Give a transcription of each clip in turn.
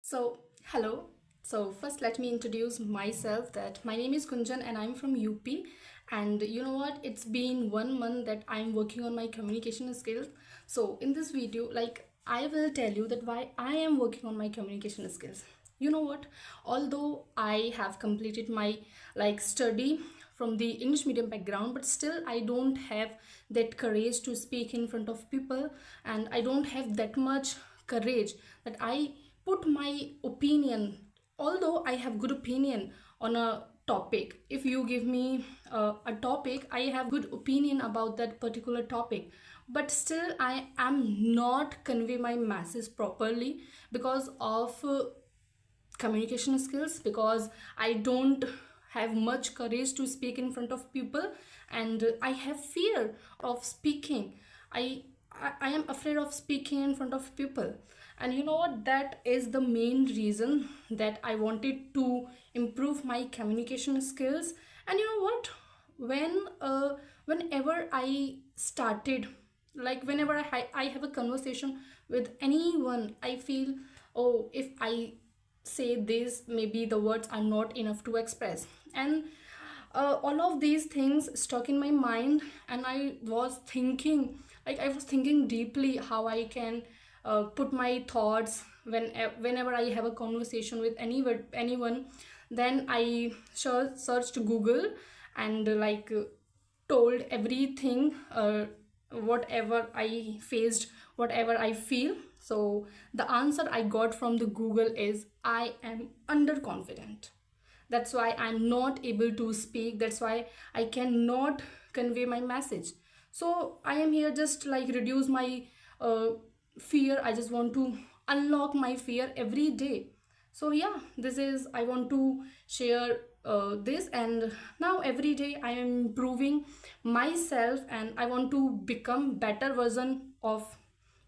Hello. So, first, let me introduce myself that my name is Gunjan and I'm from UP. And you know what? It's been 1 month that I'm working on my communication skills. So, in this video, I will tell you that why I am working on my communication skills. You know what? Although I have completed my study from the English medium background, but still I don't have that courage to speak in front of people, and I don't have that much courage that I put my opinion. Although I have good opinion on a topic, if you give me a topic, I have good opinion about that particular topic, but still I am not convey my message properly because of communication skills, because I don't have much courage to speak in front of people, and I have fear of speaking. I am afraid of speaking in front of people. And you know what, that is the main reason that I wanted to improve my communication skills. And you know what, whenever I started, whenever I have a conversation with anyone, I feel, oh, if I say this, maybe the words are not enough to express. And all of these things stuck in my mind, and I was thinking deeply how I can put my thoughts whenever I have a conversation with anyone. Then I searched Google and told everything, whatever I faced, whatever I feel. So the answer I got from the Google is I am underconfident. That's why I'm not able to speak. That's why I cannot convey my message. So I am here just reduce my uh, fear. I just want to unlock my fear every day. So yeah, this is I want to share this. And now every day I am improving myself, and I want to become better version of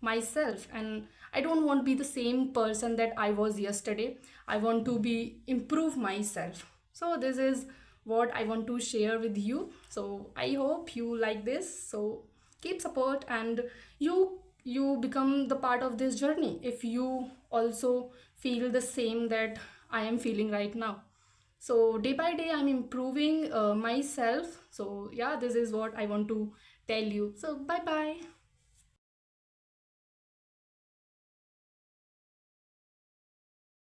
myself. And I don't want to be the same person that I was yesterday. I want to be improve myself. So this is what I want to share with you. So I hope you like this. So keep support, and you become the part of this journey if you also feel the same that I am feeling right now. So day by day I'm improving myself. So yeah, this is what I want to tell you. So bye bye.